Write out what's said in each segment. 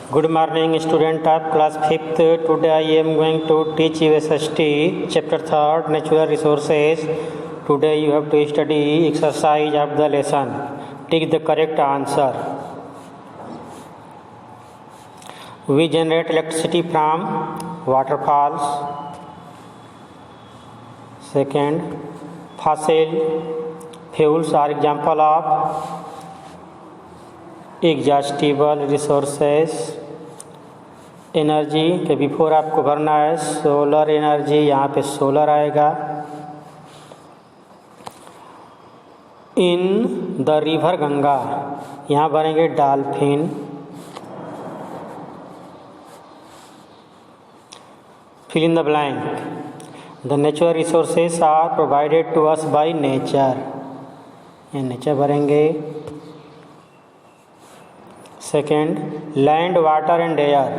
Good morning, student of class 5th. Today I am going to teach you SST, chapter 3rd, Natural Resources. Today you have to study exercise of the lesson. Take the correct answer. We generate electricity from waterfalls. Second, fossil fuels are example of exhaustible resources. Energy के before आपको भरना है solar energy, यहाँ पे solar आएगा। In the river Ganga, यहाँ भरेंगे dolphin. Fill in the blank. The natural resources are provided to us by nature, ये नेचर भरेंगे। Second, land, water and air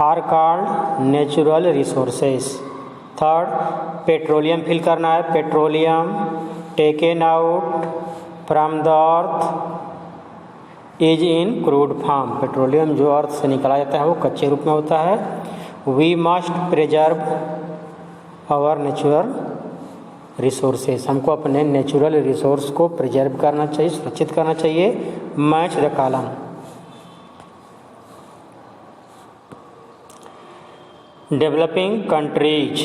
are called natural resources. Third, petroleum fill करना है। Petroleum taken out from the earth is in crude form. Petroleum जो अर्थ से निकाला जाता है वो कच्चे रूप में होता है। We must preserve our natural resources, हमको अपने नेचुरल रिसोर्स को प्रिजर्व करना चाहिए, सुरक्षित करना चाहिए। Match the column. Developing countries,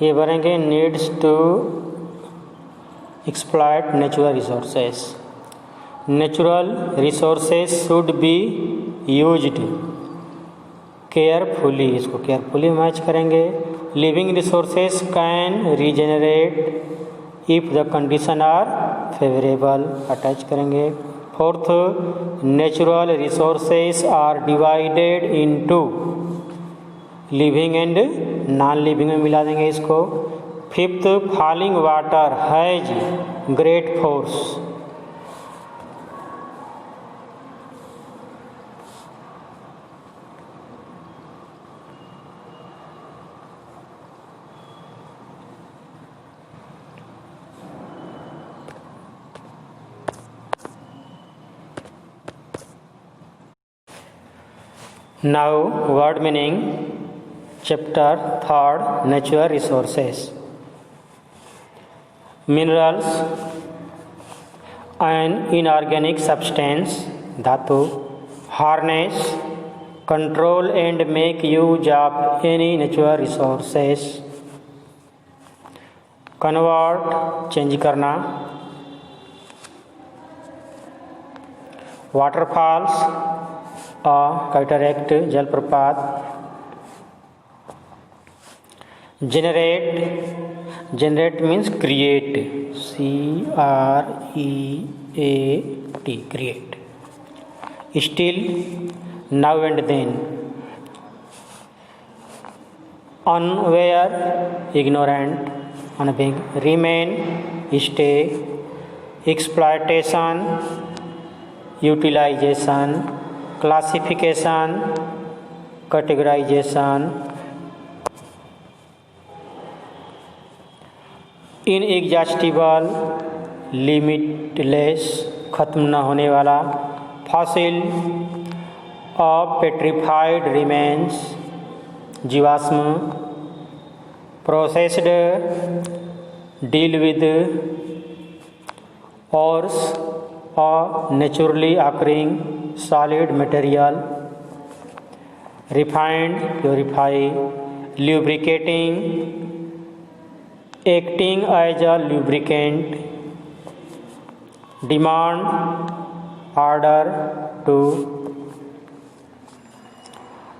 ये भरेंगे needs to exploit natural resources. Natural resources should be used carefully, इसको केयरफुली मैच करेंगे। Living resources can regenerate if the condition are favourable, attach करेंगे। Fourth, natural resources are divided into living and non living में मिला देंगे इसको। Fifth, falling water has great force. Now, word meaning, chapter 3rd, natural resources. Minerals, an inorganic substance, धातु, harness, control and make use of any natural resources. Convert, change करना। Waterfalls, cataract, जलप्रपात। Generate, generate means create, CREAT, create. Still, now and then. Unaware, ignorant, अनभिज्ञ। Remain, stay. Exploitation, utilization. Classification, categorization. Inexhaustible, limitless, खत्म न होने वाला। Fossil, of petrified remains, जीवाश्म। Processed, deal with ores और naturally occurring solid material। refined, purify। lubricating, acting as a lubricant। demand, order to।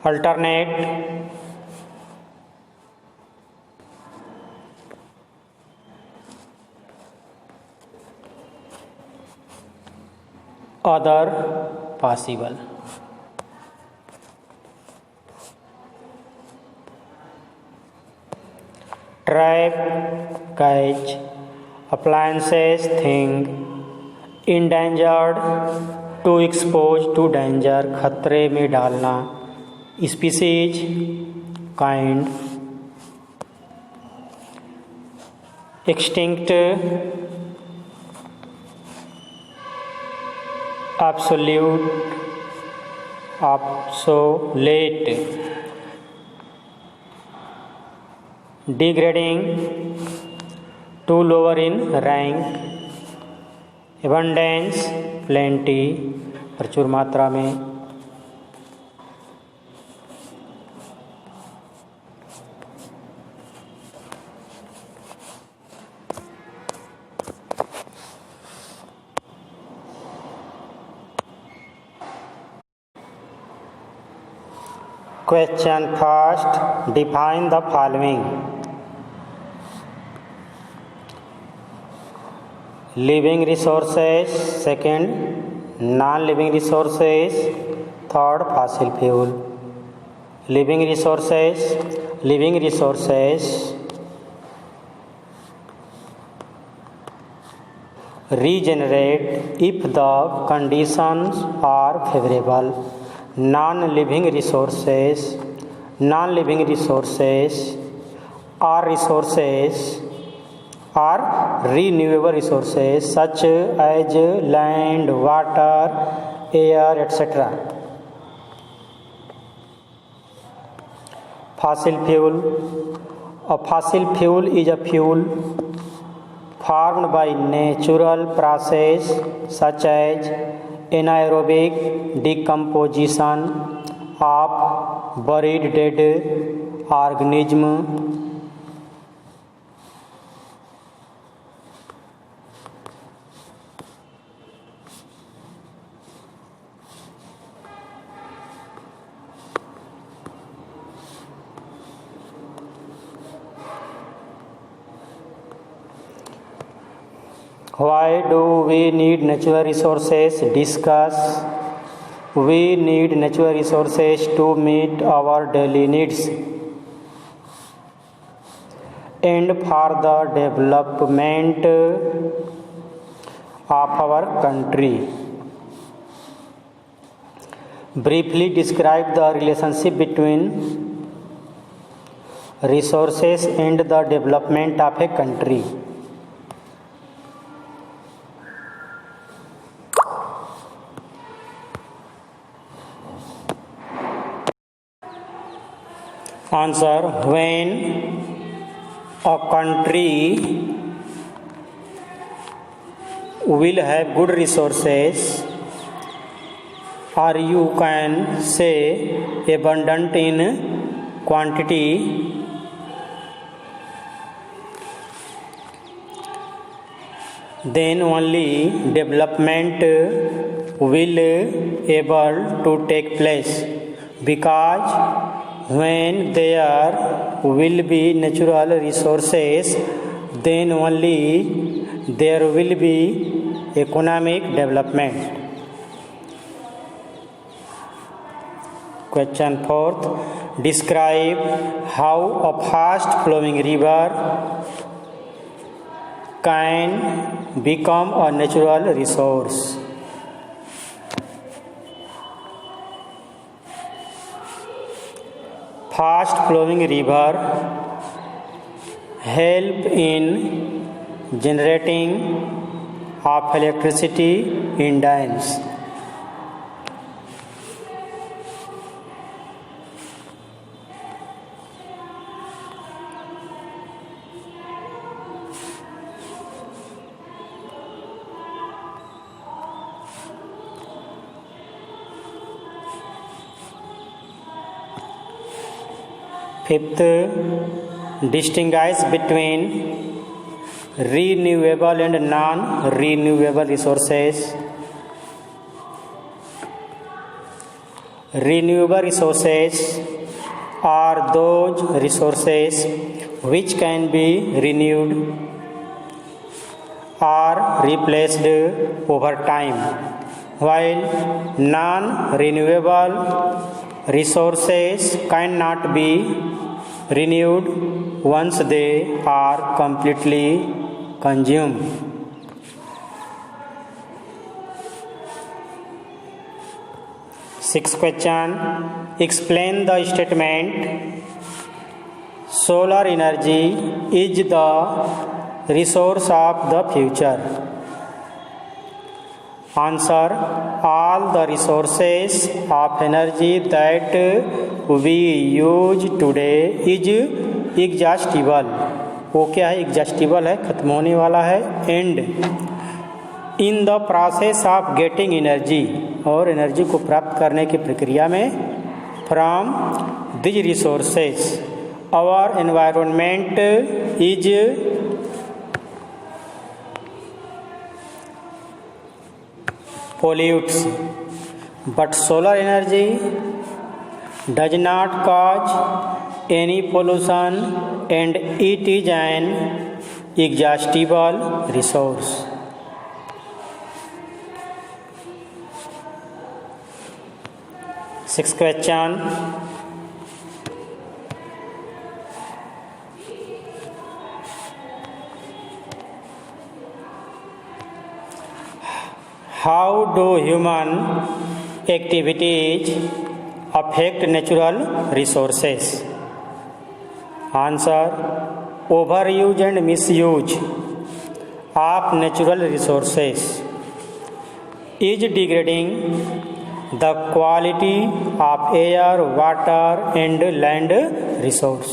alternate, other, possible। Trap, catch. Appliances, thing. Endangered, to expose to danger, खतरे में डालना। Species, kind. Extinct, absolute, obsolete, degrading, too lower in rank, abundance, plenty, प्रचुर मात्रा में, Question first, define the following. Living resources, second, non-living resources, third, fossil fuel. Living resources, regenerate if the conditions are favorable. Non-living resources are renewable resources such as land, water, air, etc. Fossil fuel. A fossil fuel is a fuel formed by natural process such as anaerobic decomposition of buried dead organisms. Why do we need natural resources? Discuss. We need natural resources to meet our daily needs and for the development of our country. Briefly describe the relationship between resources and the development of a country. Answer. When a country will have good resources, or you can say abundant in quantity, then only development will able to take place, because when there will be natural resources, then only there will be economic development. Question 4. Describe how a fast flowing river can become a natural resource. Fast flowing river help in generating of electricity in dams. Fifth, distinguish between renewable and non-renewable resources. Renewable resources are those resources which can be renewed or replaced over time, while non-renewable resources cannot be renewed once they are completely consumed. Sixth question. Explain the statement. Solar energy is the resource of the future. Answer: all the resources of energy that we use today is exhaustible. वो क्या है? Exhaustible है, खत्म होने वाला है. And in the process of getting energy, और energy को प्राप्त करने की प्रक्रिया में from these resources our environment is pollutes, but solar energy does not cause any pollution and it is an exhaustible resource. Sixth question. How do human activities affect natural resources? Answer: overuse and misuse of natural resources is degrading the quality of air, water and land resource.